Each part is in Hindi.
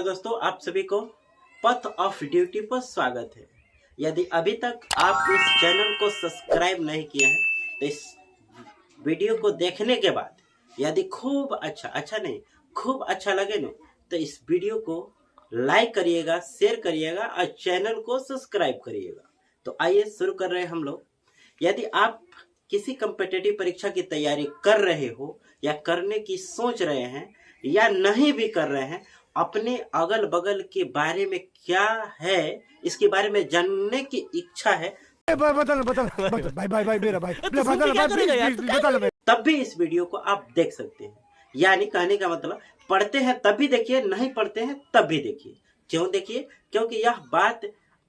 दोस्तों, आप सभी को पथ ऑफ ड्यूटी पर स्वागत है। यदि अभी तक आप इस चैनल को सब्सक्राइब नहीं किए हैं तो इस वीडियो को देखने के बाद यदि खूब अच्छा लगे ना तो इस वीडियो को लाइक करिएगा, शेयर करिएगा और चैनल को सब्सक्राइब करिएगा। तो आइए शुरू कर रहे हैं हम लोग। यदि आप किसी कॉम्पिटिटिव परीक्षा की तैयारी कर रहे हो या करने की सोच रहे हैं या नहीं भी कर रहे हैं, अपने अगल बगल के बारे में क्या है इसके बारे में जानने की इच्छा है, तब भी इस वीडियो को आप देख सकते हैं। यानी कहने का मतलब, पढ़ते हैं तब भी देखिए, नहीं पढ़ते हैं तब भी देखिए। क्यों देखिए? क्योंकि यह बात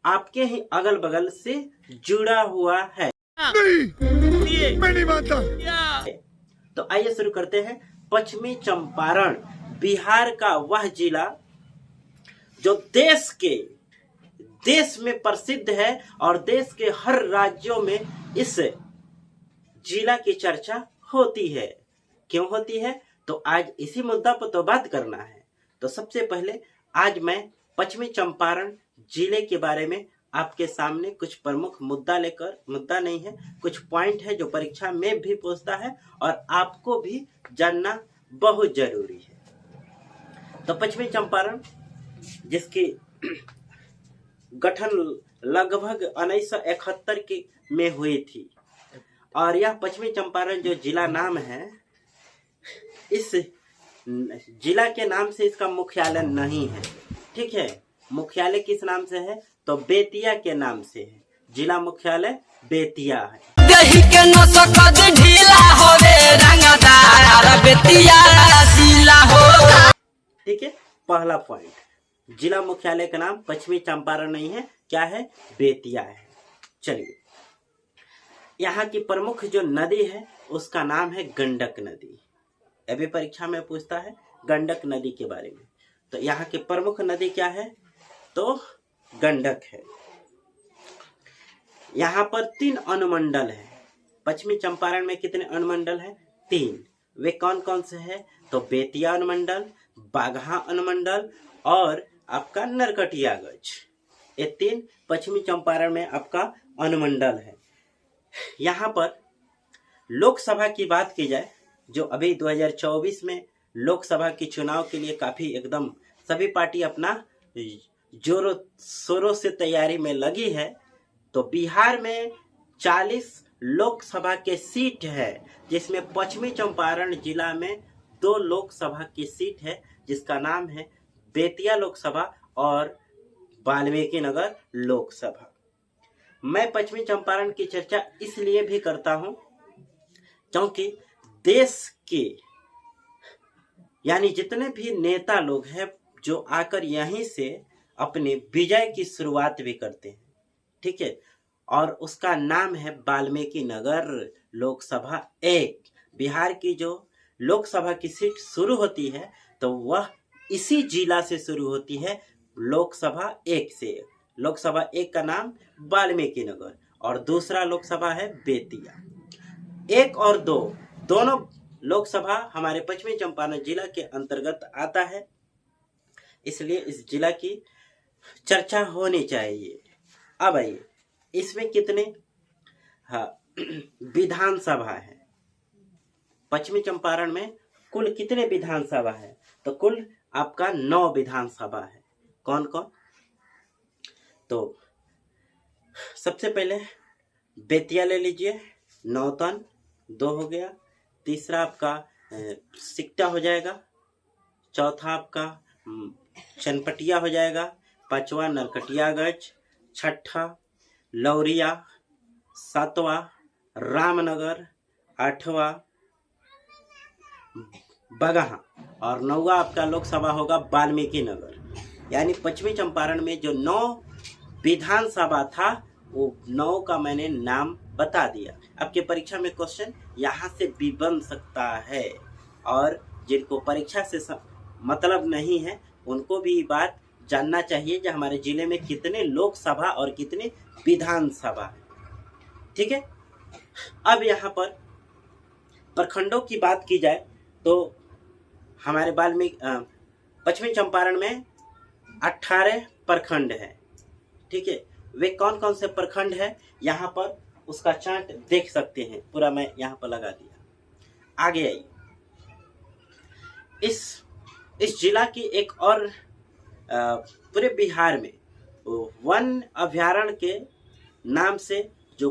आपके ही अगल बगल से जुड़ा हुआ है। नहीं, मैं नहीं मानता। तो आइए शुरू करते हैं। पश्चिमी चंपारण बिहार का वह जिला जो देश में प्रसिद्ध है और देश के हर राज्यों में इस जिला की चर्चा होती है। क्यों होती है? तो आज इसी मुद्दा पर तो बात करना है। तो सबसे पहले आज मैं पश्चिमी चंपारण जिले के बारे में आपके सामने कुछ प्रमुख मुद्दा नहीं है, कुछ पॉइंट है जो परीक्षा में भी पूछता है और आपको भी जानना बहुत जरूरी है। तो पश्चिमी चंपारण, जिसकी गठन लगभग 1971 की में हुई थी, और यह पश्चिमी चंपारण जो जिला नाम है, इस जिला के नाम से इसका मुख्यालय नहीं है। ठीक है, मुख्यालय किस नाम से है? तो बेतिया के नाम से है। जिला मुख्यालय बेतिया है। ठीक है, पहला पॉइंट, जिला मुख्यालय का नाम पश्चिमी चंपारण नहीं है, क्या है? बेतिया है। चलिए, यहाँ की प्रमुख जो नदी है उसका नाम है गंडक नदी। अभी परीक्षा में पूछता है गंडक नदी के बारे में। तो यहाँ की प्रमुख नदी क्या है? तो गंडक है। यहाँ पर 3 अनुमंडल है। पश्चिमी चंपारण में कितने अनुमंडल है? 3। वे कौन कौन से हैं? तो बेतिया अनुमंडल, बाघा अनुमंडल और आपका नरकटियागंज। ये 3 पश्चिमी चंपारण में आपका अनुमंडल है। यहाँ पर लोकसभा की बात की जाए, जो अभी 2024 में लोकसभा की चुनाव के लिए काफी एकदम सभी पार्टी अपना जोरों शोरों से तैयारी में लगी है। तो बिहार में 40 लोकसभा के सीट है, जिसमें पश्चिमी चंपारण जिला में 2 लोकसभा की सीट है, जिसका नाम है बेतिया लोकसभा और वाल्मीकि नगर लोकसभा। मैं पश्चिमी चंपारण की चर्चा इसलिए भी करता हूं क्योंकि देश के यानी जितने भी नेता लोग हैं जो आकर यहीं से अपने विजय की शुरुआत भी करते हैं। ठीक है, और उसका नाम है वाल्मीकि नगर लोकसभा 1। बिहार की जो लोकसभा की सीट शुरू होती है तो वह इसी जिला से शुरू होती है, लोकसभा 1 से। लोकसभा 1 का नाम वाल्मीकि नगर और दूसरा लोकसभा है बेतिया। 1 और 2 दोनों लोकसभा हमारे पश्चिमी चंपारण जिला के अंतर्गत आता है, इसलिए इस जिला की चर्चा होनी चाहिए। अब आइए, इसमें कितने विधानसभा है? पश्चिमी चंपारण में कुल कितने विधानसभा है? तो कुल आपका 9 विधानसभा है। कौन कौन? तो सबसे पहले बेतिया ले लीजिए, नौतन 2 हो गया। तीसरा आपका सिकटा हो जाएगा। चौथा आपका चनपटिया हो जाएगा। 5वां नरकटियागंज। 6ठा लौरिया। 7वां रामनगर। 8वां बगहा और 9वां आपका लोकसभा होगा वाल्मीकि नगर। यानी पश्चिमी चंपारण में जो 9 विधानसभा था वो 9 का मैंने नाम बता दिया। आपके परीक्षा में क्वेश्चन यहाँ से भी बन सकता है, और जिनको परीक्षा से मतलब नहीं है उनको भी बात जानना चाहिए कि हमारे जिले में कितने लोकसभा और कितने विधानसभा है। ठीक है, अब यहाँ पर प्रखंडों की बात की जाए तो हमारे पश्चिमी चंपारण में 18 प्रखंड है। ठीक है, वे कौन कौन से प्रखंड है यहाँ पर उसका चार्ट देख सकते हैं, पूरा मैं यहाँ पर लगा दिया। आगे आइए, इस जिला की एक और पूरे बिहार में वन अभ्यारण्य के नाम से जो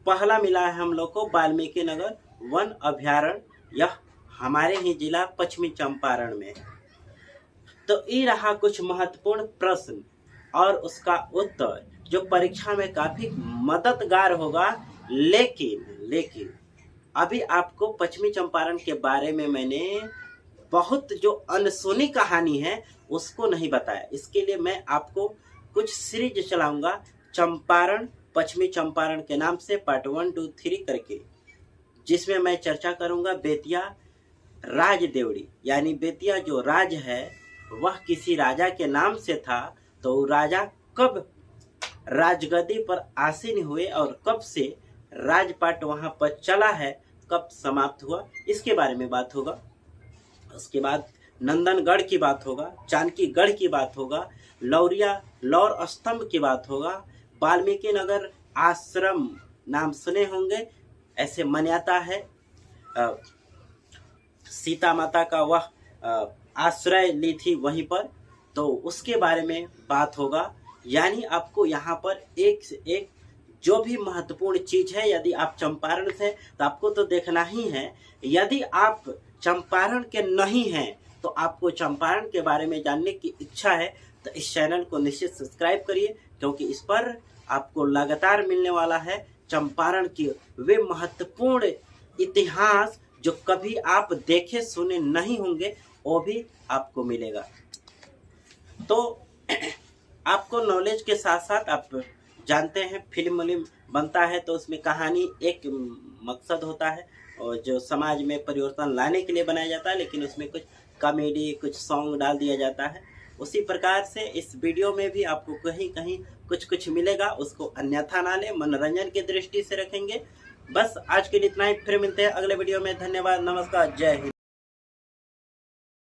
पहला मिला है हम लोग को, वाल्मीकि नगर वन अभ्यारण्य, यह हमारे ही जिला पश्चिमी चंपारण में है। तो ये रहा कुछ महत्वपूर्ण प्रश्न और उसका उत्तर जो परीक्षा में काफी मददगार होगा। लेकिन अभी आपको पश्चिमी चंपारण के बारे में मैंने बहुत जो अनसुनी कहानी है उसको नहीं बताया। इसके लिए मैं आपको कुछ सीरीज चलाऊंगा, चंपारण पश्चिमी चंपारण के नाम से पार्ट 1, 2, 3 करके, जिसमें मैं चर्चा करूंगा बेतिया राज देवड़ी, यानी बेतिया जो राज है वह किसी राजा के नाम से था। तो राजा कब राजगद्दी पर आसीन हुए और कब से राजपाट वहां पर चला है, कब समाप्त हुआ, इसके बारे में बात होगा। उसके बाद नंदनगढ़ की बात होगा, जानकीगढ़ की बात होगा, लौर स्तंभ की बात होगा, वाल्मीकि नगर आश्रम नाम सुने होंगे, ऐसे मान्यता है। सीता माता का वह आश्रय ली थी वहीं पर, तो उसके बारे में बात होगा। यानी आपको यहाँ पर एक से एक जो भी महत्वपूर्ण चीज है, यदि आप चंपारण से तो आपको तो देखना ही है। यदि आप चंपारण के नहीं हैं तो आपको चंपारण के बारे में जानने की इच्छा है तो इस चैनल को निश्चित सब्सक्राइब करिए, क्योंकि इस पर आपको लगातार मिलने वाला है चंपारण की वे महत्वपूर्ण इतिहास जो कभी आप देखे सुने नहीं होंगे, वो भी आपको मिलेगा। तो आपको नॉलेज के साथ साथ आप जानते हैं फिल्म बनता है तो उसमें कहानी एक मकसद होता है और जो समाज में परिवर्तन लाने के लिए बनाया जाता है, लेकिन उसमें कुछ कॉमेडी कुछ सॉन्ग डाल दिया जाता है। उसी प्रकार से इस वीडियो में भी आपको कहीं कहीं कुछ मिलेगा, उसको अन्यथा ना ले, मनोरंजन की दृष्टि से रखेंगे। बस आज के लिए इतना ही, फिर मिलते हैं अगले वीडियो में। धन्यवाद, नमस्कार, जय हिंद।